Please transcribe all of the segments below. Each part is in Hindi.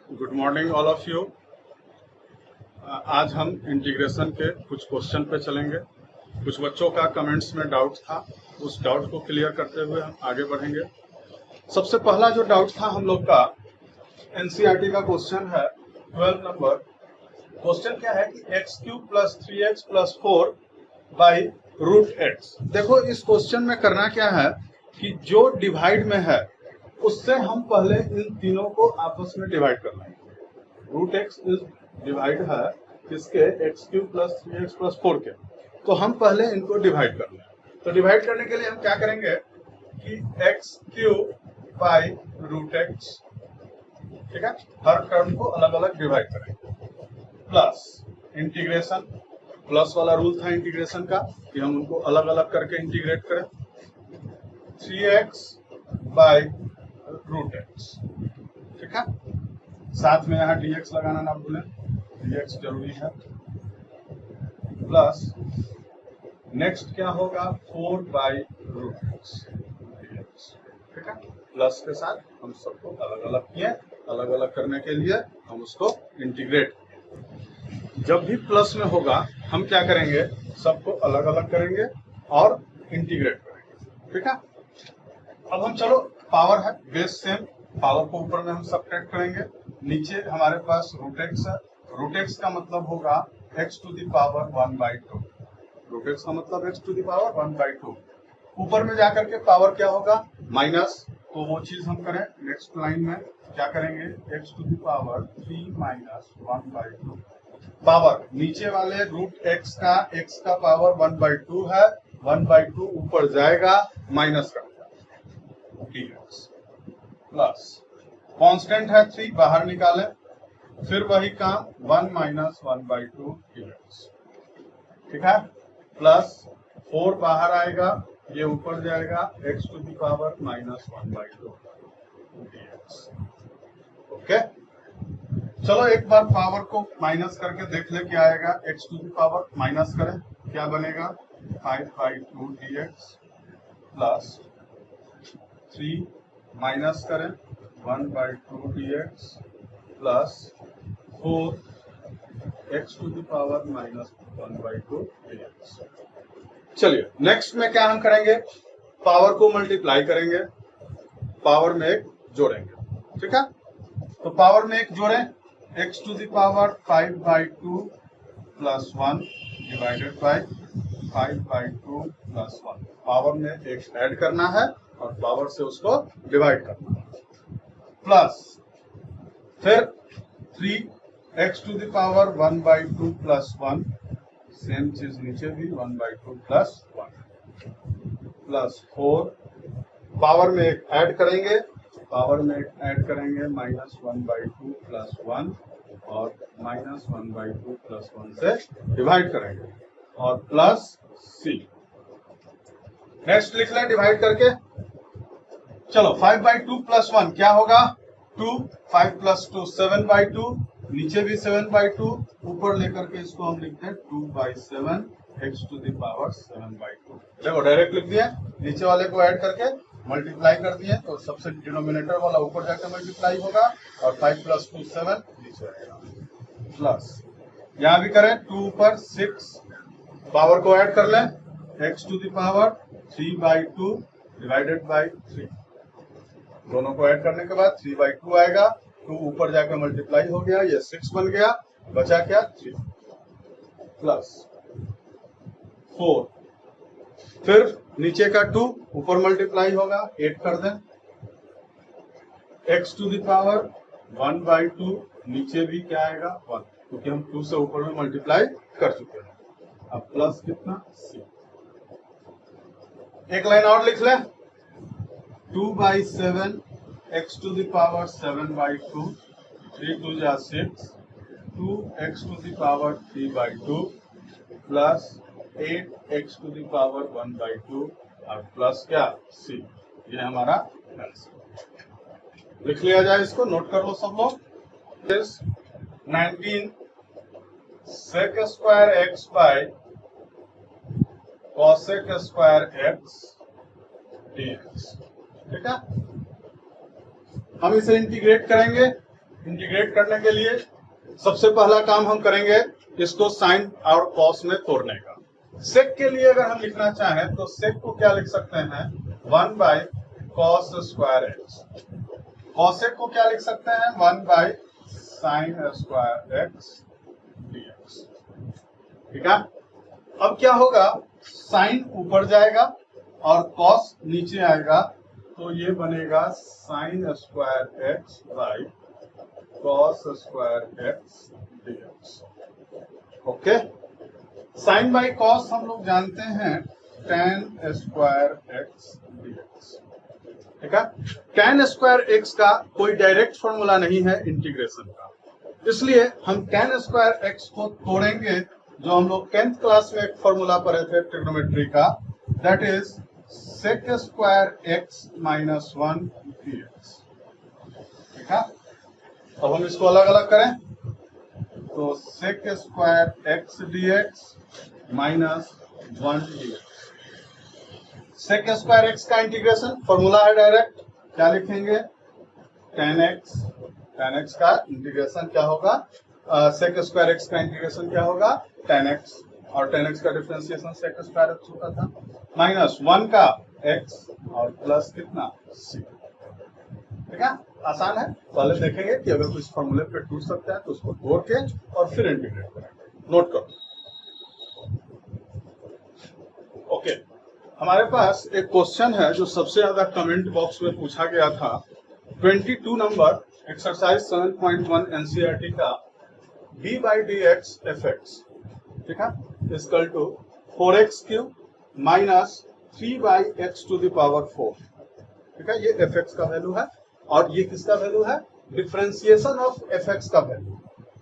Good morning all of you. आज हम इंटीग्रेशन के कुछ क्वेश्चन पे चलेंगे। कुछ बच्चों का कमेंट्स में डाउट था, उस डाउट को क्लियर करते हुए हम आगे बढ़ेंगे। सबसे पहला जो डाउट था हम लोग का एनसीईआरटी का क्वेश्चन है 12 नंबर। क्वेश्चन क्या है कि x cube plus 3x plus 4 by root x. देखो इस क्वेश्चन में करना क्या है कि जो डिवाइड में है उससे हम पहले इन तीनों को आपस में डिवाइड कर लेंगे। रूट एक्स इज डिवाइड है किसके, x cube plus 3x plus 4 के। तो हम पहले इनको डिवाइड कर लें। तो डिवाइड करने के लिए हम क्या करेंगे कि x cube by root x, ठीक है, हर टर्म को अलग अलग डिवाइड करेंगे, प्लस इंटीग्रेशन। प्लस वाला रूल था इंटीग्रेशन का कि हम उनको अलग अलग करके इंटीग्रेट करें। 3x बाई रूट एक्स, ठीक है। साथ में यहाँ dx लगाना ना भूलें, dx जरूरी है। प्लस नेक्स्ट क्या होगा 4 बाई रूट एक्स, ठीक है। प्लस के साथ हम सबको अलग अलग किए, अलग अलग करने के लिए हम उसको इंटीग्रेट। जब भी प्लस में होगा हम क्या करेंगे, सबको अलग अलग करेंगे और इंटीग्रेट करेंगे, ठीक है। अब हम चलो पावर है बेस सेम, पावर को ऊपर में हम सब्ट्रैक्ट करेंगे। नीचे हमारे पास रूट एक्स है, रूट एक्स का मतलब होगा x to the power 1/2। Root x का मतलब x टू द पावर 1/2। ऊपर में जाकर के पावर क्या होगा माइनस, तो वो चीज हम करें नेक्स्ट लाइन में क्या करेंगे, x to the power 3 minus 1/2। Power नीचे वाले रूट x का पावर 1/2 है, 1/2 ऊपर जाएगा माइनस का dx, प्लस कांस्टेंट है 3 बाहर निकाले, फिर वही काम 1 माइनस 1/2 dx, ठीक है। प्लस 4 बाहर आएगा, ये ऊपर जाएगा x to the power minus 1/2 dx। Okay, चलो एक बार पावर को माइनस करके देख ले क्या आएगा। x to the power minus करें, क्या बनेगा 5/2 dx, प्लस 3 माइनस करें 1/2 dx, plus 4 x to the power minus 1/2 dx। चलिए नेक्स्ट में क्या हम करेंगे, पावर को मल्टीप्लाई करेंगे, पावर में एक जोड़ेंगे, ठीक है। तो पावर में एक जोड़ें, x to the power 5/2 plus 1 divided by 5/2 plus 1। Power में एक ऐड करना है और पावर से उसको डिवाइड करना है, प्लस फिर 3x to the power 1/2 plus 1, same चीज नीचे भी 1/2 प्लस 1, प्लस 4 पावर में एक ऐड करेंगे, पावर में एक ऐड करेंगे माइनस 1/2 प्लस 1 और माइनस 1/2 प्लस 1 से डिवाइड करेंगे और प्लस c। नेक्स्ट लिख लें डिवाइड करके। चलो 5/2 प्लस 1 क्या होगा 2, 5 प्लस 2 7/2, नीचे भी 7/2, ऊपर लेकर के इसको हम लिखते हैं 2/7 x टू द पावर 7/2। देखो डायरेक्ट लिख दिया, नीचे वाले को ऐड करके मल्टीप्लाई कर दिए तो सबसे डिनोमिनेटर वाला ऊपर जाकर मल्टीप्लाई होगा और 5 प्लस 2 7 नीचे आएगा, प्लस यहाँ भी करें 2 ऊपर 6, पावर को ऐड कर लें x to the power 3/2 divided by 3। दोनों को ऐड करने के बाद 3/2 आएगा, 2 ऊपर जाकर मल्टीप्लाई हो गया, ये 6 बन गया, बचा क्या 3, प्लस 4, फिर नीचे का 2 ऊपर मल्टीप्लाई होगा 8 कर दें, x टू द पावर 1/2 नीचे भी क्या आएगा 1, क्योंकि हम 2 से ऊपर में मल्टीप्लाई कर चुके हैं। अब प्लस कितना c। एक लाइन और लिख लें 2/7 x टू द पावर 7/2, 3 2 जा 6, 2x to the power 3/2 plus 8x to the power 1/2 और प्लस क्या c। ये हमारा आंसर। लिख लिया जाए, इसको नोट कर लो सब लोग। 19 sec square x by cosec square x dx, ठीक है। हम इसे इंटीग्रेट करेंगे, इंटीग्रेट करने के लिए सबसे पहला काम हम करेंगे इसको साइन और कॉस में तोड़ने का। सेक के लिए अगर हम लिखना चाहें तो सेक को क्या लिख सकते हैं 1 by cos square x. Cosec को क्या लिख सकते हैं 1 by sine square x dx. ठीक है, अब क्या होगा साइन ऊपर जाएगा और कॉस नीचे आएगा तो ये बनेगा sine square x by cos square x dx. Okay, sine by cos हम लोग जानते हैं tan स्क्वायर एक्स डीएक्स। ठीक है, tan स्क्वायर एक्स का कोई डायरेक्ट फॉर्मूला नहीं है इंटीग्रेशन का, इसलिए हम tan स्क्वायर एक्स को तोड़ेंगे जो हम लोग 10th क्लास में एक फॉर्मूला पढ़े थे ट्रिग्नोमेट्री का, that is sec square x minus 1 dx. ठीक है, अब हम इसको अलग अलग करें तो sec square x dx minus 1 dx. Sec square x का इंटीग्रेशन फॉर्मूला है डायरेक्ट, क्या लिखेंगे tan x का इंटीग्रेशन क्या होगा, सेक स्क्वायर एक्स का इंटीग्रेशन क्या होगा tan x, और tan x का डिफरेंशिएशन सेक स्क्वायर एक्स होता था, माइनस 1 का x और प्लस कितना c। ठीक है, आसान है। पहले देखेंगे कि अगर कुछ फॉर्मूले पे टूट सकता है तो उसको तोड़ के और फिर इंटीग्रेट करेंगे। नोट करो। ओके, हमारे पास एक क्वेश्चन है जो सबसे ज्यादा कमेंट बॉक्स में पूछा गया था, 22 नंबर एक्सरसाइज 7.1 एनसीईआरटी का b by d x f x. ठीक है, equal to 4x cube minus 3 by x to the power 4। ठीक है, ये एफ एक्स का वैल्यू है और ये किसका वैल्यू है डिफरेंशिएशन ऑफ एफ एक्स का वैल्यू।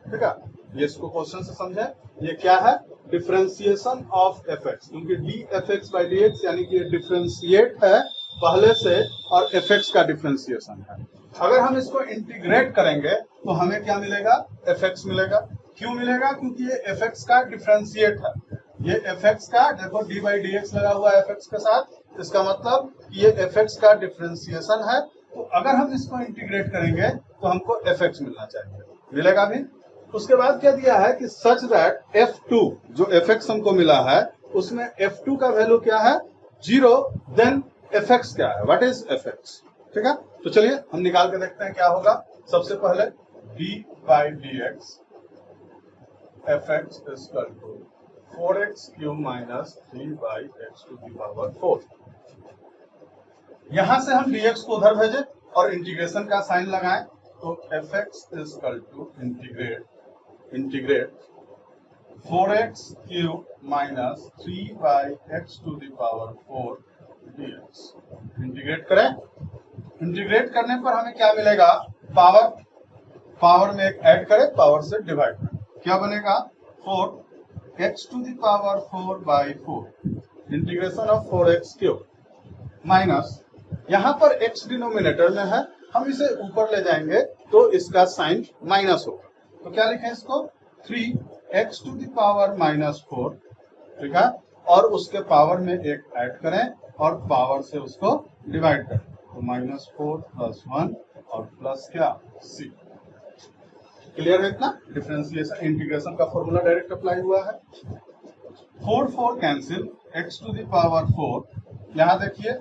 ठीक है, ये इसको क्वेश्चन से समझे, ये क्या है डिफरेंशिएशन ऑफ एफ एक्स, क्योंकि D F x by d x यानी कि ये डिफरेंशिएट है पहले से और एफ एक्स का डिफरेंशिएशन है। अगर हम इसको इंटीग्रेट करेंगे तो हमें क्या मिलेगा एफ एक्स मिलेगा। क्यों मिलेगा, क्योंकि ये एफ एक्स का डिफरेंशिएट है, ये एफ एक्स का देखो डी बाई डी एक्स लगा हुआ है एफ एक्स के साथ, इसका मतलब ये एफ एक्स का डिफरेंशिएशन है। तो अगर हम इसको इंटीग्रेट करेंगे तो हमको एफ एक्स मिलना चाहिए, मिलेगा भी। उसके बाद क्या दिया है कि सच दैट f2 जो fx हमको मिला है उसमें f2 का वैल्यू क्या है 0, देन fx क्या है व्हाट इज fx। ठीक है, तो चलिए हम निकाल के देखते हैं क्या होगा। सबसे पहले d by d x f x equal to 4x cube minus 3 by x to the power 4। यहां से हम dx को उधर भेजे और इंटीग्रेशन का साइन लगाएं तो fx equal to integrate 4x cube minus 3 by x to the power 4 dx। Integrate करें, इंटीग्रेट करने पर हमें क्या मिलेगा पावर में एक ऐड करें, पावर से डिवाइड करें, क्या बनेगा 4x to the power 4 by 4 integration of 4x cube minus, यहाँ पर x डिनोमिनेटर में है, हम इसे ऊपर ले जाएंगे तो इसका साइन माइनस होगा, तो क्या लिखें इसको 3x to the power minus 4। ठीक है, और उसके पावर में एक ऐड करें और पावर से उसको डिवाइड करें तो माइनस 4 प्लस 1 और प्लस क्या c। क्लियर है इतना, डिफरेंशिएशन इंटीग्रेशन का फॉर्मूला डायरेक्ट अप्लाई हुआ है। 4 cancel, x to the power 4, यहाँ देखिए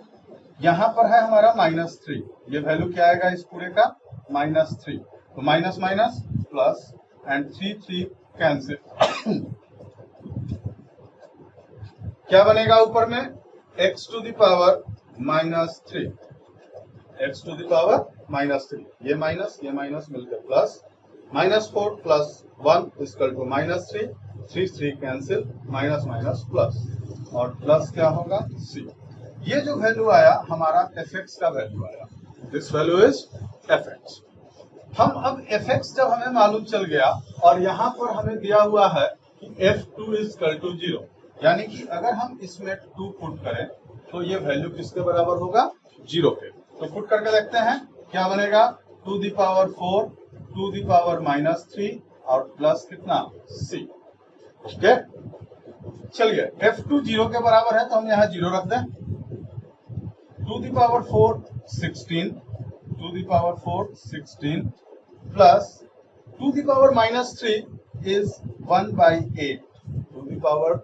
यहाँ पर है हमारा माइनस 3, ये वैल्यू क्या आएगा इस पूरे का माइनस 3, तो minus minus plus and 3 cancel क्या बनेगा ऊपर में x to the power minus 3, x to the power minus 3, ये माइनस मिलकर plus, minus 4 plus 1 equal to minus 3 cancel, minus minus plus और प्लस क्या होगा c। ये जो वैल्यू आया हमारा fx का वैल्यू आया, दिस वैल्यू इज fx। हम अब fx जब हमें मालूम चल गया और यहाँ पर हमें दिया हुआ है कि f2 इक्वल टू 0, यानी कि अगर हम इसमें 2 पुट करें तो ये वैल्यू किसके बराबर होगा 0 के। तो पुट करके देखते हैं क्या बनेगा 2 the power 4 2 the power minus 3 और प्लस कितना c। ओके, चलिए f2 0 के बराबर है तो हम यहाँ 0 रख दें। 2 the power 4 16, 2 the power 4 16 plus 2⁻³ is 1/8, 2⁻³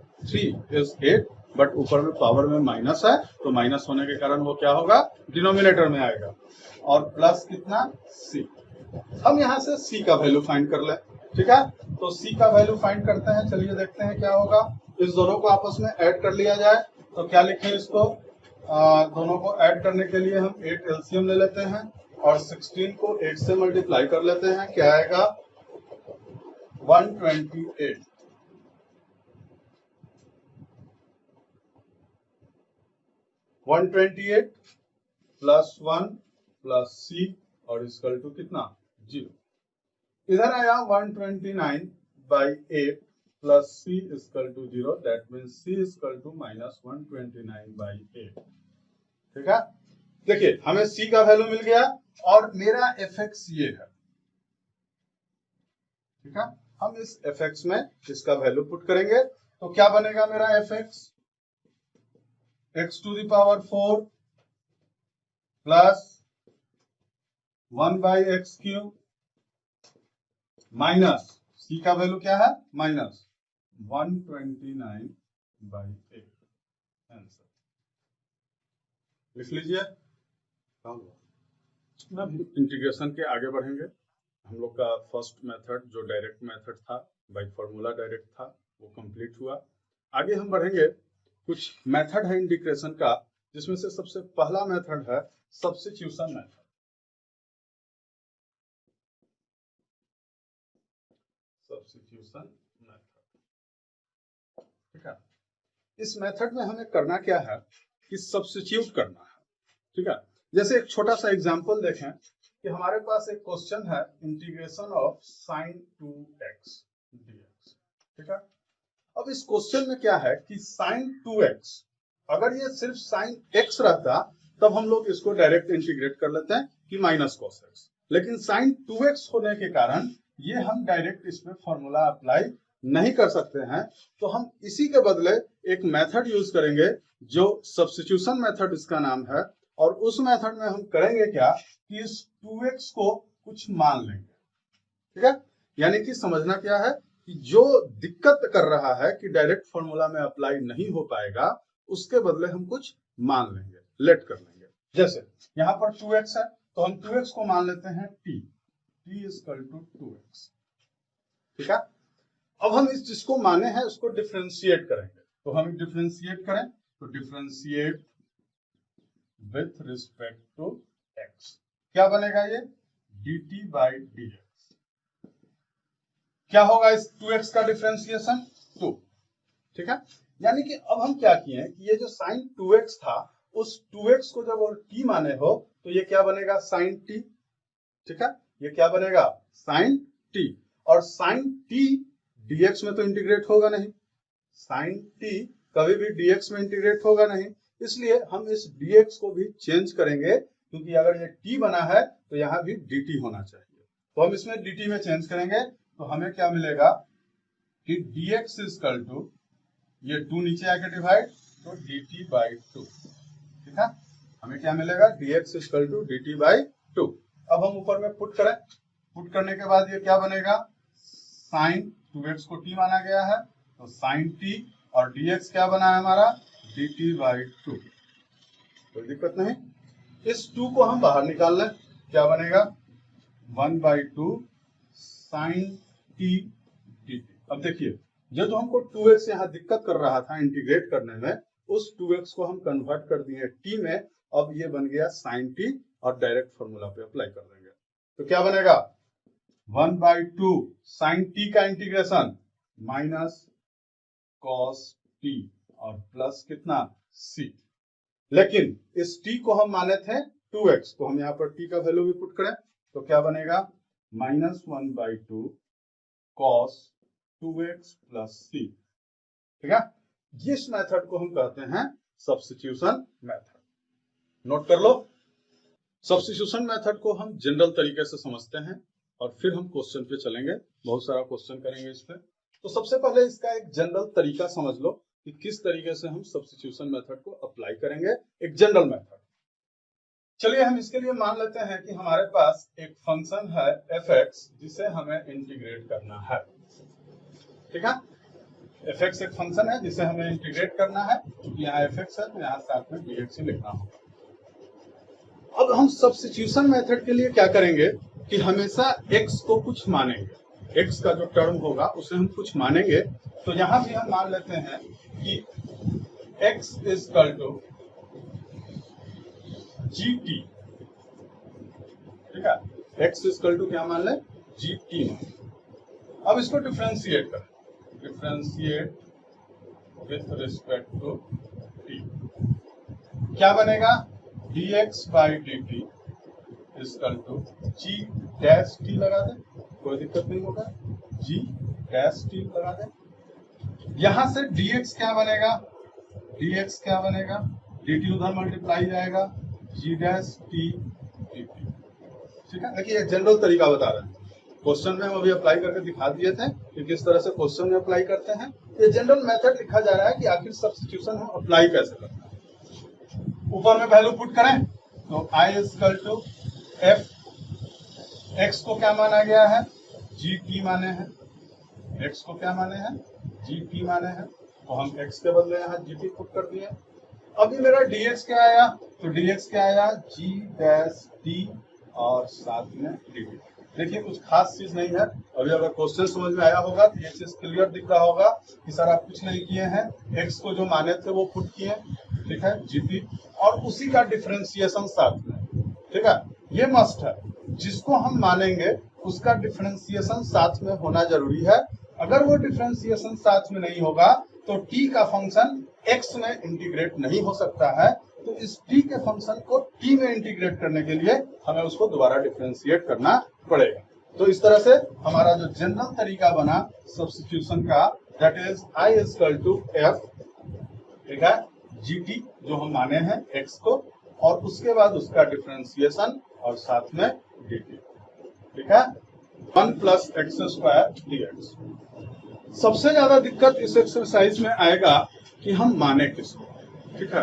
is 8, but ऊपर में पावर में माइनस है तो माइनस होने के कारण वो क्या होगा, डिनोमिनेटर में आएगा, और प्लस कितना c। हम यहाँ से c का वैल्यू फाइंड कर ले, ठीक है। तो c का वैल्यू फाइंड करते हैं, चलिए देखते हैं क्या होगा। इस दोनों को आपस में ऐड कर लिया जाए तो क्या लिखें इसको, दोनों को ऐड करने के लिए हम 8 एलसीएम ले लेते हैं और 16 को 8 से मल्टीप्लाई कर लेते हैं, क्या आएगा 128। 128 प्लस 1 प्लस c और इसकल टू कितना 0। इधर आया 129/8 plus c equal to 0, that means c equal to -129/8। ठीक है, देखिए हमें c का वैल्यू मिल गया और मेरा fx ये है, ठीक है। हम इस fx में इसका वैल्यू पुट करेंगे तो क्या बनेगा मेरा fx, x⁴ plus 1/x³ minus c का वैल्यू क्या है माइनस 129/8। आंसर लिख लीजिए। इंटीग्रेशन के आगे बढ़ेंगे। हम लोग का फर्स्ट मेथड जो डायरेक्ट मेथड था, बाय फॉर्मूला डायरेक्ट था, वो कंप्लीट हुआ। आगे हम बढ़ेंगे, कुछ मेथड है इंटीग्रेशन का, जिसमें से सबसे पहला मेथड है सब्स्टिट्यूशन मेथड। सब्स्टिट्यूशन मेथड, ठीक है। इस मेथड में हमें करना क्या है कि सब्स्टिट्यूट करना है, ठीक है। जैसे एक छोटा सा एग्जांपल देखें कि हमारे पास एक क्वेश्चन है integration of sin 2x dx, ठीक है। अब इस क्वेश्चन में क्या है कि sin 2x, अगर ये सिर्फ sin x रहता तब हम लोग इसको डायरेक्ट इंटीग्रेट कर लेते हैं कि माइनस cos x, लेकिन sin 2x होने के कारण ये हम डायरेक्ट इसमें फॉर्मूला अप्लाई नहीं कर सकते हैं। तो हम इसी के बदले एक मेथड यूज करेंगे जो सब्स्टिट्यूशन मेथड इसका नाम है, और उस मेथड में हम करेंगे क्या कि इस 2x को कुछ मान लेंगे, ठीक है। यानी कि समझना क्या है कि जो दिक्कत कर रहा है कि डायरेक्ट फॉर्मूला में अप्लाई नहीं हो पाएगा, उसके बदले हम कुछ मान लेंगे, लेट कर लेंगे। जैसे यहाँ पर 2x है तो हम 2x को मान लेते हैं t इक्वल टू 2x, ठीक है। अब हम इस जिसको माने हैं उसको डिफरेंशिएट करेंगे, तो हम डिफरेंशिएट करें तो differentiate with respect to x, क्या बनेगा ये dt/dx। क्या होगा इस 2x का डिफरेंशिएशन 2, ठीक है। यानी कि अब हम क्या किए कि ये जो sin 2x था, उस 2x को जब और t माने हो तो ये क्या बनेगा sin t, ठीक है। ये क्या बनेगा sin t, और sin t dx में तो इंटीग्रेट होगा नहीं, sin t कभी भी dx में इंटीग्रेट होगा नहीं, इसलिए हम इस dx को भी चेंज करेंगे, क्योंकि अगर ये t बना है तो यहाँ भी dt होना चाहिए। तो हम इसमें dt में चेंज करेंगे तो हमें क्या मिलेगा कि dx इक्वल टू, ये 2 नीचे आके डिवाइड तो dt/2, ठीक है। हमें क्या मिलेगा dx इक्वल टू dt/2। अब हम ऊपर में पुट करें, पुट करने के बाद ये क्या बनेगा sin 2x को t माना गया है तो sin t, और dx क्या बना है हमारा dt/2, कोई दिक्कत नहीं। इस 2 को हम बाहर निकाल लें, क्या बनेगा 1/2 sin t dt। अब देखिए जो हमको 2x यहाँ दिक्कत कर रहा था इंटीग्रेट करने में, उस 2x को हम कन्वर्ट कर दिए t में, अब ये बन गया sin t, और डायरेक्ट फॉर्मूला पे अप्लाई कर देंगे तो क्या बनेगा 1/2 sin t का इंटीग्रेशन माइनस cos t और प्लस कितना c। लेकिन इस t को हम माने थे 2x, तो हम यहाँ पर t का वैल्यू भी पुट करें तो क्या बनेगा -1/2 cos 2x प्लस c, ठीक है। इस मेथड को हम कहते हैं सब्स्टिट्यूशन मेथड। नोट कर लो, सब्स्टिट्यूशन मेथड को हम जनरल तरीके से समझते हैं और फिर हम क्वेश्चन पे चलेंगे, बहुत सारा क्वेश्चन करेंगे इस पे। तो सबसे पहले इसका एक जनरल तरीका समझ लो कि किस तरीके से हम सब्स्टिट्यूशन मेथड को अप्लाई करेंगे, एक जनरल मेथड। चलिए हम इसके लिए मान लेते हैं कि हमारे पास एक फंक्शन है fx जिसे हमें इंटीग्रेट करना है। ठीक है, fx एक फंक्शन है जिसे हमें इंटीग्रेट करना है। क्योंकि यहाँ fx है तो यहाँ साथ में dx ही लिखना होगा। अब हम सब्स्टिट्यूशन मेथड के लिए क्या करेंगे कि हमेशा x को कुछ मानेंगे, x का जो टर्म होगा उसे हम कुछ मानेंगे। तो यहाँ भी हम मान लेते हैं कि x is equal to gt। ठीक है, x इज इक्वल टू क्या मान लें, gt। अब इसको डिफरेंशिएट करें, differentiate with respect to t, क्या बनेगा, dx by dt is equal to g dash t लगा दें, कोई दिक्कत नहीं होगा, g डैश t लगा दें। यहां से dx क्या बनेगा, dx क्या बनेगा, dt उधर मल्टीप्लाई जाएगा, g डैश t dt। ठीक है, देखिए जनरल तरीका बता रहे हैं, क्वेश्चन में हम अभी अप्लाई करके दिखा दिए थे कि किस तरह से क्वेश्चन में अप्लाई करते हैं। ये जनरल मेथड लिखा जा रहा है कि आखिर सब्स्टिट्यूशन हम अप्लाई कैसे करते हैं। ऊपर में वैल्यू पुट करें तो i is equal to f, x को क्या माना गया है, gt माने हैं, x को क्या माने हैं, gt माने हैं, तो हम x के बदले यहाँ gt पुट कर दिए। अभी मेरा dx क्या आया, तो dx क्या आया, g डैश t और साथ में dt। देखिए कुछ खास चीज नहीं है। अभी अगर क्वेश्चन समझ में आया होगा तो ये चीज क्लियर दिख रहा होगा कि सर आप कुछ नहीं किए हैं, x को जो माने थे वो पुट किए, ठीक है, gt, और उसी का डिफरेंशिएशन साथ में। ठीक है, ये मस्ट है, जिसको हम मानेंगे उसका डिफरेंशिएशन साथ में होना जरूरी है। अगर वो डिफरेंशिएशन साथ में नहीं होगा तो t का फंक्शन x में इंटीग्रेट नहीं हो सकता है। तो इस t के फंक्शन को t में इंटीग्रेट करने के लिए हमें उसको दोबारा डिफरेंशिएट करना पड़ेगा। तो इस तरह से हमारा जो जनरल तरीका बना सब्स्टिट्यूशन का, that is i is equal to f, ठीक है, gt जो हम माने हैं x को, और उसके बाद उसका डिफरेंशिएशन और साथ में dt। ठीक है, 1 प्लस एक्स स्क्वायर dx। सबसे ज्यादा दिक्कत इस एक्सरसाइज में आएगा कि हम माने किसको। ठीक है,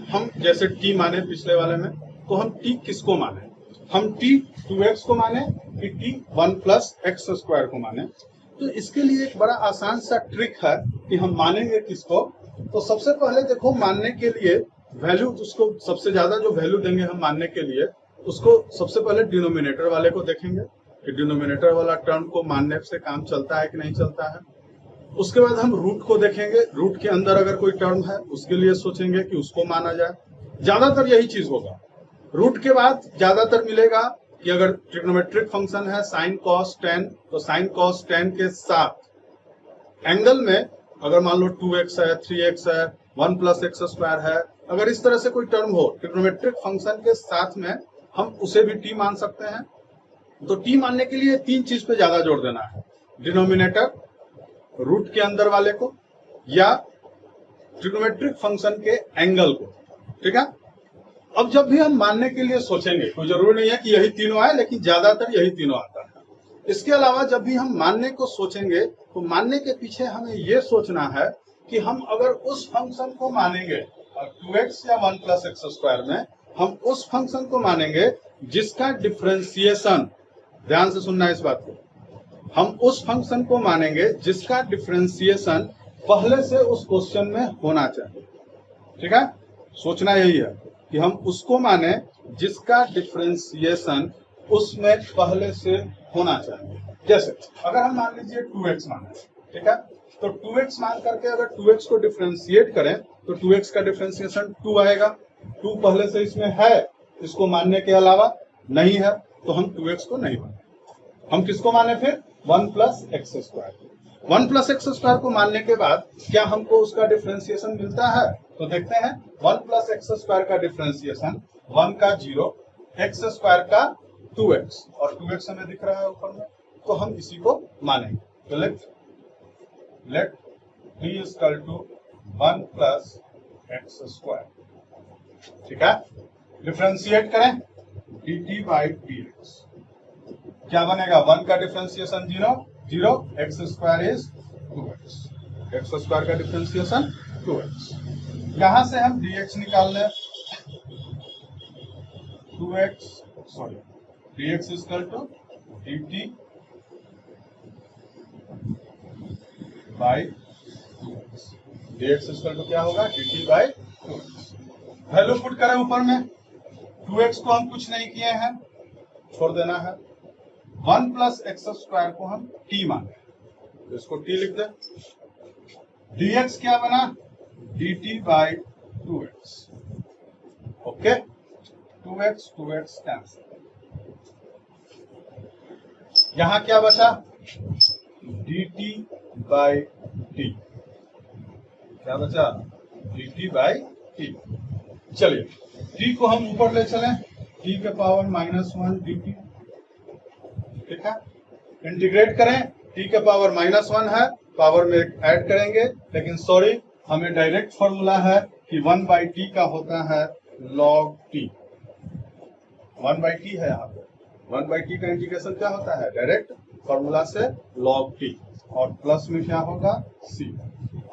हम जैसे t माने पिछले वाले में, तो हम t किसको माने, हम t 2x को माने कि t 1 प्लस एक्स स्क्वायर को माने। तो इसके लिए एक बड़ा आसान सा ट्रिक है कि हम मानेंगे किसको। तो सबसे पहले देखो, मानने के लिए वैल्यू, उसको सबसे ज्यादा जो वैल्यू देंगे हम मानने के लिए, उसको सबसे पहले डिनोमिनेटर वाले को देखेंगे कि डिनोमिनेटर वाला टर्म को मानने से काम चलता है कि नहीं चलता है। उसके बाद हम रूट को देखेंगे, रूट के अंदर अगर कोई टर्म है उसके लिए सोचेंगे कि उसको माना जाए। ज्यादातर यही चीज होगा। रूट के बाद ज्यादातर मिलेगा कि अगर ट्रिग्नोमेट्रिक फंक्शन है साइन कॉस टेन, तो साइन कॉस टेन के साथ एंगल में अगर मान लो 2x है, 3x है, 1 प्लस एक्स स्क्वायर है, अगर इस तरह से कोई टर्म हो ट्रिग्नोमेट्रिक फंक्शन के साथ में, हम उसे भी t मान सकते हैं। तो t मानने के लिए तीन चीज पे ज्यादा जोर देना है, डिनोमिनेटर, रूट के अंदर वाले को, या ट्रिग्नोमेट्रिक फंक्शन के एंगल को। ठीक है, अब जब भी हम मानने के लिए सोचेंगे, कोई जरूरी नहीं है कि यही तीनों आए, लेकिन ज्यादातर यही तीनों आता है। इसके अलावा जब भी हम मानने को सोचेंगे तो मानने के पीछे हमें यह सोचना है कि हम अगर उस फंक्शन को मानेंगे 2x या 1 प्लस एक्स स्क्वायर में, हम उस फंक्शन को मानेंगे जिसका डिफरेंशिएशन, ध्यान से सुनना इस बात को, हम उस फंक्शन को मानेंगे जिसका डिफरेंशिएशन पहले से उस क्वेश्चन में होना चाहिए। ठीक है, सोचना यही है कि हम उसको माने जिसका डिफरेंशिएशन उसमें पहले से होना चाहिए। जैसे अगर हम मान लीजिए 2x माने, ठीक है, तो 2x मान करके अगर 2x को डिफरेंशिएट करें तो 2x का डिफरेंशिएशन 2 आएगा। 2 पहले से इसमें है, इसको मानने के अलावा नहीं है, तो हम 2x को नहीं माने। हम किसको माने फिर, 1 plus x square. 1 plus x square को मानने के बाद क्या हमको उसका डिफरेंशिएशन मिलता है, तो देखते हैं। 1 प्लस एक्स स्क्वायर का डिफरेंशिएशन 1 का 0, एक्स स्क्वायर का 2x, और 2x हमें दिख रहा है ऊपर में, तो हम इसी को मानेंगे। तो let d is equal to 1 plus x square. ठीक है, डिफरेंशिएट करें dt बाई dx, क्या बनेगा, 1 का differentiation 0, 0, x square is 2x, x square का डिफरेंशिएशन 2x। यहां से हम dx निकाल लें, 2x sorry dx equal to dt by 2x। dx equal to क्या होगा, dt by 2x। Value put करें ऊपर में, 2x को हम कुछ नहीं किए हैं, छोड़ देना है। 1 प्लस एक्स स्क्वायर को हम t माने, तो इसको t लिख दे। dx क्या बना, dt by 2x। Okay, 2x cancel. यहां क्या बचा, dt बाई t। क्या बचा, dt बाई t। चलिए t को हम ऊपर ले चलें, t के पावर -1 dt। ठीक है, इंटीग्रेट करें, t के पावर -1 है, पावर में ऐड करेंगे, लेकिन सॉरी हमें डायरेक्ट फॉर्मूला है कि 1/t का होता है log t। 1/t है यहाँ पे, 1/t का इंटीग्रेशन क्या होता है, डायरेक्ट फॉर्मूला से log t, और प्लस में क्या होगा c।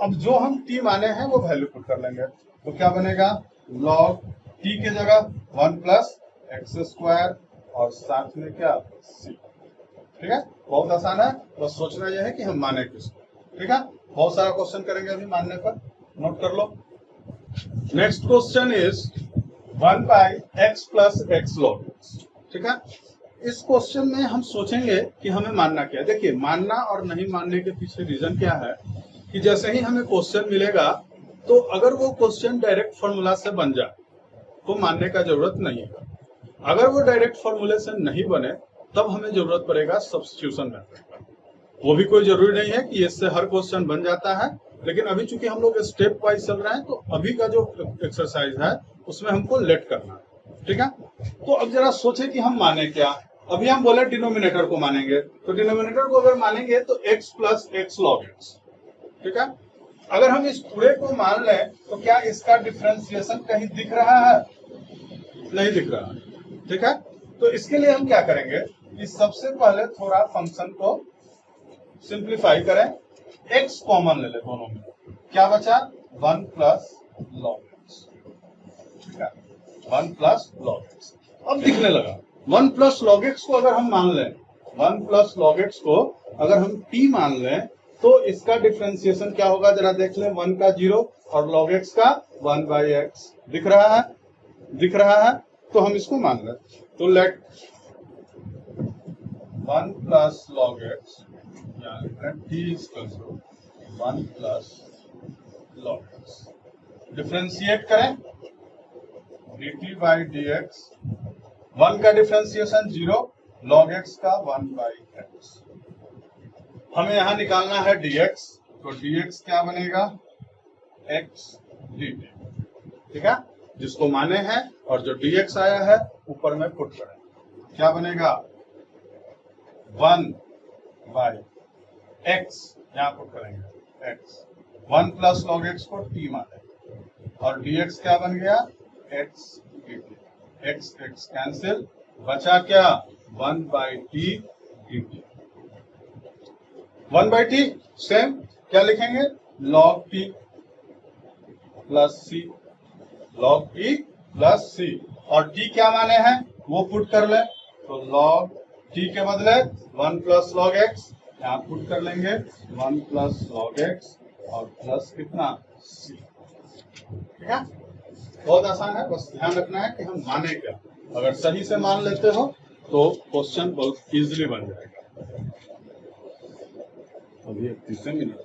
अब जो हम t माने हैं वो वैल्यू पुट कर लेंगे, तो क्या बनेगा, log t के जगह 1 प्लस एक्स स्क्वायर और साथ में क्या c। ठीक है, बहुत आसान है, बस सोचना यह है कि हम माने किसको। ठीक है, बहुत सारा क्वेश्चन करेंगे अभी मानने पर, नोट कर लो। Next question is 1/x plus x log x। ठीक है, इस क्वेश्चन में हम सोचेंगे कि हमें मानना क्या है। देखिए, मानना और नहीं मानने के पीछे रीजन क्या है कि जैसे ही हमें क्वेश्चन मिलेगा तो अगर वो क्वेश्चन डायरेक्ट फॉर्मूला से बन जाए तो मानने का जरूरत नहीं है। अगर वो डायरेक्ट फॉर्मूले से नहीं बने तब हमें जरूरत पड़ेगा सब्स्टिट्यूशन मेथड का। वो भी कोई जरूरी नहीं है कि इससे हर क्वेश्चन बन जाता है, लेकिन अभी चूंकि हम लोग स्टेप वाइज चल रहे हैं तो अभी का जो एक्सरसाइज है उसमें हमको लेट करना है। ठीक है, तो अब जरा सोचे कि हम माने क्या। अभी हम बोले डिनोमिनेटर को मानेंगे, तो डिनोमिनेटर को अगर मानेंगे तो x plus x log x. ठीक है, अगर हम इस पूरे को मान लें तो क्या इसका डिफरेंशिएशन कहीं दिख रहा है, नहीं दिख रहा है। ठीक है, तो इसके लिए हम क्या करेंगे कि सबसे पहले थोड़ा फंक्शन को सिंप्लीफाई करें, x कॉमन ले ले दोनों में, क्या बचा 1 प्लस लॉग एक्स। ठीक है, 1 प्लस लॉग एक्स। अब दिखने लगा 1 प्लस लॉग एक्स को अगर हम मान लें, 1 प्लस लॉग एक्स को अगर हम t मान लें तो इसका डिफरेंशिएशन क्या होगा, जरा देख लें। 1 का 0 और log x का 1/x दिख रहा है, दिख रहा है, तो हम इसको मान लें। तो let 1 plus log x t equal to 1 plus log x। Differentiate करें, dt बाई dx, 1 का डिफरेंशिएशन 0, log x का 1/x। हमें यहां निकालना है dx, तो dx क्या बनेगा, x dt। ठीक है, जिसको माने हैं और जो dx आया है ऊपर में पुट करें, क्या बनेगा 1/x, यहां पुट करेंगे x। 1 प्लस log x को t माने और dx क्या बन गया, x dt। x x cancel, बचा क्या 1/t dt। 1/t सेम क्या लिखेंगे, log t plus c, log t plus c, और t क्या माने हैं वो पुट कर ले, तो log t के बदले 1 प्लस log x, यहाँ पुट कर लेंगे 1 प्लस log x और प्लस कितना c। ठीक है, बहुत आसान है, बस ध्यान रखना है कि हम माने क्या। अगर सही से मान लेते हो तो क्वेश्चन बहुत इजीली बन जाएगा। अभी 30 मिनट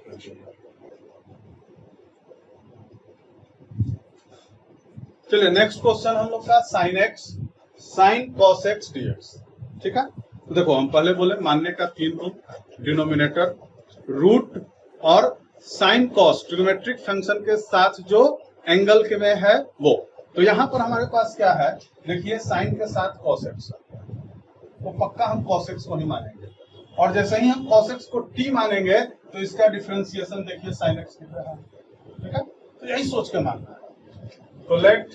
चलिए, नेक्स्ट क्वेश्चन हम लोग का sine x sine cos x dx. ठीक है, तो देखो हम पहले बोले मानने का 3 रूप, डिनोमिनेटर, रूट और साइन कॉस, ट्रिग्नोमेट्रिक फंक्शन के साथ जो एंगल के में है वो। तो यहां पर हमारे पास क्या है, देखिए साइन के साथ कॉस एक्स, तो पक्का हम कॉस एक्स को ही मानेंगे, और जैसे ही हम cos x को t मानेंगे तो इसका डिफरेंशिएशन देखिए sin x दिख रहा है। ठीक है, तो यही सोच के मानना है। तो let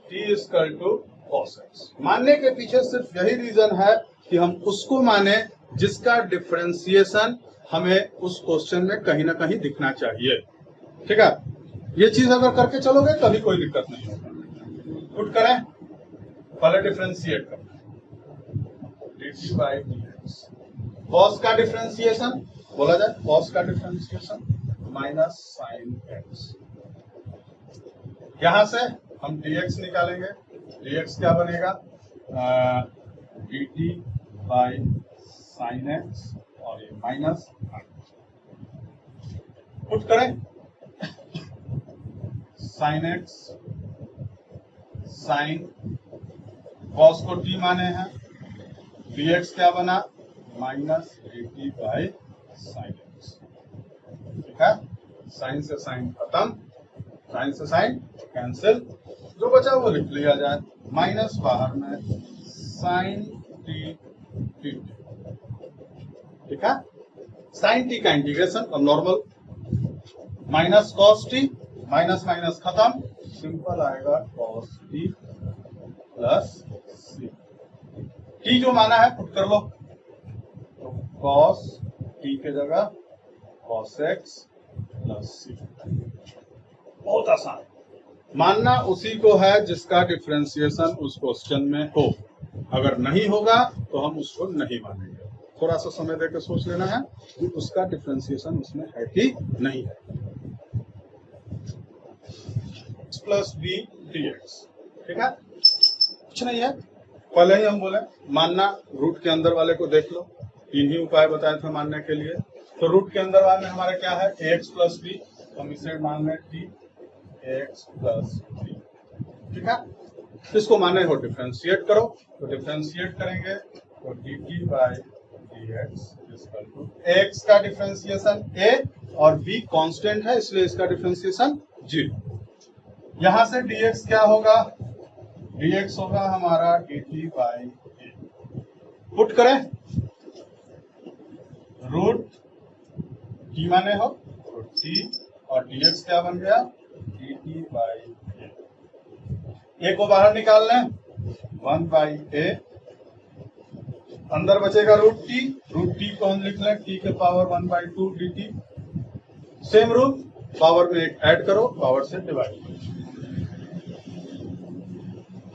t equal to cos x। मानने के पीछे सिर्फ यही रीजन है कि हम उसको माने जिसका डिफरेंशिएशन हमें उस क्वेश्चन में कहीं ना कहीं दिखना चाहिए। ठीक है, ये चीज अगर करके चलोगे तभी कोई दिक्कत नहीं होगा। पुट करें, पहले डिफरेंशिएट करना है dt बाई dx। कॉस का डिफरेंशिएशन बोला जाए, कॉस का डिफरेंशिएशन माइनस साइन एक्स। यहां से हम dx निकालेंगे, dx क्या बनेगा dt बाई साइन एक्स और ये माइनस पुट करें साइन एक्स साइन कॉस को t माने हैं, dx क्या बना minus dt by sine x. ठीक है, साइन से साइन खत्म, साइन से साइन कैंसिल, जो बचा वो लिख लिया जाए, माइनस बाहर में साइन टी टी। ठीक है, साइन टी का इंटीग्रेशन अब normal minus cos T, minus minus खत्म, सिंपल आएगा कॉस टी प्लस सी। टी जो माना है पुट कर लो, तो कॉस टी के जगह कॉस एक्स प्लस सी। बहुत आसान, मानना उसी को है जिसका डिफरेंशिएशन उस क्वेश्चन में हो, अगर नहीं होगा तो हम उसको नहीं मानेंगे। थोड़ा सा समय देकर सोच लेना है कि उसका डिफरेंशिएशन उसमें है कि नहीं है। प्लस बी डी एक्स, ठीक है, कुछ नहीं है, पहले ही हम बोले मानना रूट के अंदर वाले को देख लो, तीन ही उपाय बताए थे मानने के लिए। तो रूट के अंदर वाले में हमारा क्या है एक्स प्लस बी, हम इसे मान लें टी एक्स प्लस बी। ठीक है, इसको माने हो डिफरेंशिएट करो, तो डिफरेंशिएट करेंगे तो d t by d x equal to x का डिफरेंशिएशन ए और बी कांस्टेंट है इसलिए इसका डिफरेंशिएशन 0। यहां से dx क्या होगा, dx होगा हमारा dt बाई ए। पुट करें रूट t माने हो तो t और dx क्या बन गया dt बाई ए को बाहर निकाल लें 1 बाई ए, अंदर बचेगा रूट टी को हम लिख लें t के power 1 by 2 dt। Same rule, power में एक ऐड करो, पावर से डिवाइड,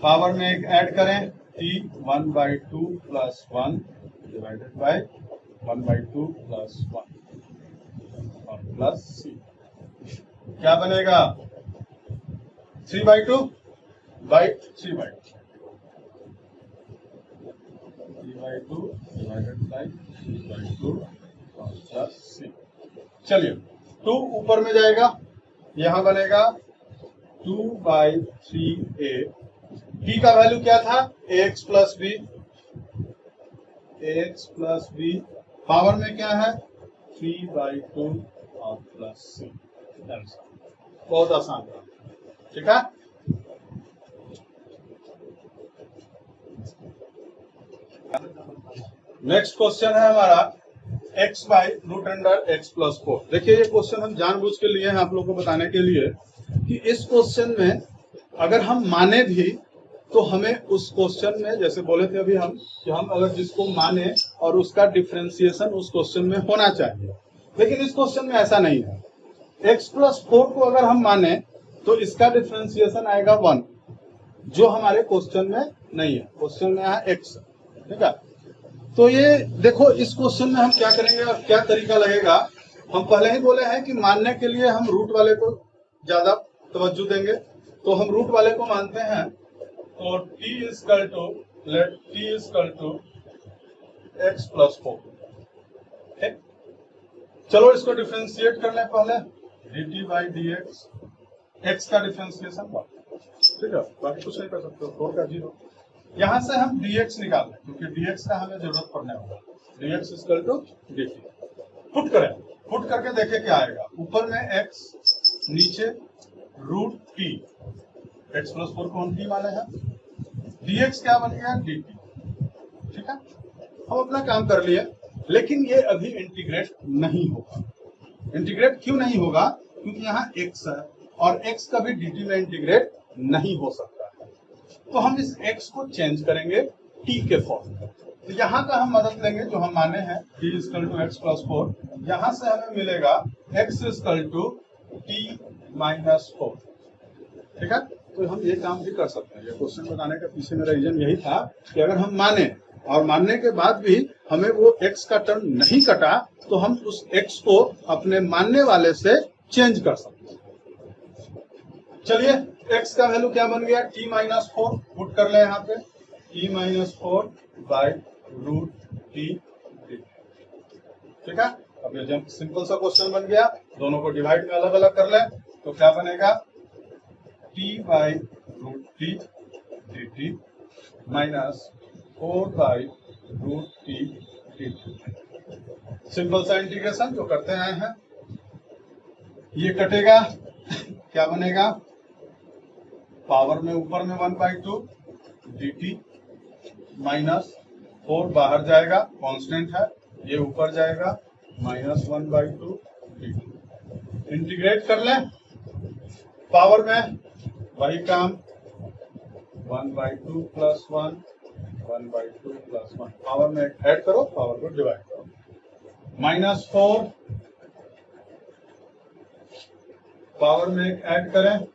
पावर में एक ऐड करें t 1 by 2 plus 1 divided by 1 by 2 plus 1 और प्लस c, क्या बनेगा 3 by 2 by 3 by 2 divided by 3 by 2 और प्लस c। चलिए 2 ऊपर में जाएगा, यहां बनेगा 2 बाई 3a। t का वैल्यू क्या था ax plus b, ax plus b, power में क्या है 3 बाई 2 और प्लस c। बहुत आसान था, ठीक है। नेक्स्ट क्वेश्चन है हमारा x by root under x plus 4। देखिए ये क्वेश्चन हम जानबूझ के लिए हैं आप लोगों को बताने के लिए कि इस क्वेश्चन में अगर हम माने भी तो हमें उस क्वेश्चन में, जैसे बोले थे अभी हम कि हम अगर जिसको माने और उसका डिफरेंशिएशन उस क्वेश्चन में होना चाहिए, लेकिन इस क्वेश्चन में ऐसा नहीं है। x प्लस 4 को अगर हम माने तो इसका डिफरेंशिएशन आएगा 1, जो हमारे क्वेश्चन में नहीं है, क्वेश्चन में है x। ठीक है, तो ये देखो इस क्वेश्चन में हम क्या करेंगे और क्या तरीका लगेगा। हम पहले ही बोले हैं कि मानने के लिए हम रूट वाले को ज्यादा तवज्जो देंगे, तो हम रूट वाले को मानते हैं। तो t equal to let t equal to x plus 4। ठीक, चलो इसको डिफरेंशिएट कर लें पहले, dt बाई dx, x का डिफरेंशिएशन 1। ठीक है, बाकी कुछ नहीं कर सकते, 4 का 0। यहां से हम dx निकाल लें क्योंकि dx का हमें जरूरत पड़ने वाला, dx equal to dt। Put करें, पुट करके देखें क्या आएगा, ऊपर में x, नीचे रूट t, x प्लस 4 को हम t माने हैं, dx क्या बन गया dt। ठीक है, हम अपना काम कर लिए, लेकिन ये अभी इंटीग्रेट नहीं होगा। इंटीग्रेट क्यों नहीं होगा, क्योंकि यहाँ x है और x कभी dt में इंटीग्रेट नहीं हो सकता है। तो हम इस x को चेंज करेंगे t के फॉर्म में। तो यहाँ का हम मदद लेंगे जो हम माने हैं t equal to x plus 4, यहाँ से हमें मिलेगा x equal to t minus 4। ठीक है, तो हम ये काम भी कर सकते हैं। ये क्वेश्चन बनाने के पीछे मेरा रीजन यही था कि अगर हम माने और मानने के बाद भी हमें वो x का टर्म नहीं कटा तो हम उस x को अपने मानने वाले से चेंज कर सकते हैं। चलिए x का वैल्यू क्या बन गया, t माइनस 4 पुट कर ले यहाँ पे, t minus 4 by root t, ठीक है। अब ये सिंपल सा क्वेश्चन बन गया, दोनों को डिवाइड में अलग अलग कर ले तो क्या बनेगा, t by root t d t minus 4 by root t d t. Simple सा इंटीग्रेशन जो करते आए हैं, ये कटेगा, क्या बनेगा, पावर में ऊपर में 1/2 डी टी माइनस 4 बाहर जाएगा, कांस्टेंट है, ये ऊपर जाएगा, माइनस 1/2 डी टी। इंटीग्रेट कर लें, पावर में वही काम, 1/2 प्लस 1, 1/2 प्लस 1, पावर में ऐड करो, पावर को डिवाइड करो, माइनस 4 पावर में ऐड करें,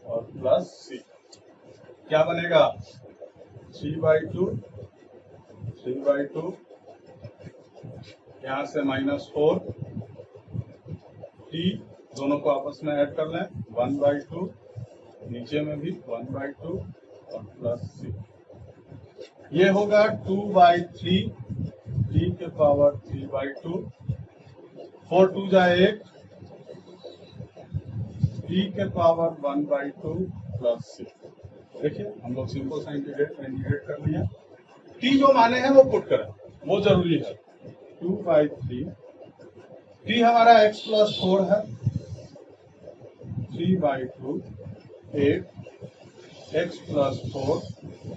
और प्लस सी, क्या बनेगा, 3/2, 3/2, यहां से माइनस 4, टी दोनों को आपस में ऐड कर लें, 1/2, नीचे में भी 1/2 और प्लस सी, ये होगा 2/3 टी के पावर 3/2, 4 2 जाए 1, टी के पावर 1/2 प्लस सी। देखिए हम लोग सिंपल सा इंटीग्रेट कर लिया, टी जो माने हैं वो पुट करें, वो जरूरी है, 2/3, टी हमारा x प्लस 4 है, 3/2, 8, x plus 4,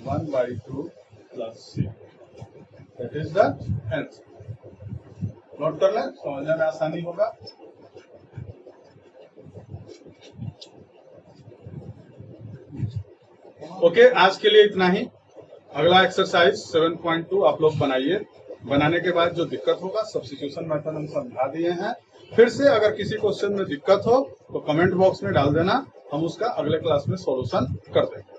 1/2 plus c, that is the answer. Note कर लें, समझने में आसानी होगा। ओके, आज के लिए इतना ही। अगला एक्सरसाइज 7.2 आप लोग बनाइए, बनाने के बाद जो दिक्कत होगा सब्स्टिट्यूशन मेथड हम समझा दिए हैं। फिर से अगर किसी क्वेश्चन में दिक्कत हो तो कमेंट बॉक्स में डाल देना, हम उसका अगले क्लास में सॉल्यूशन कर देंगे।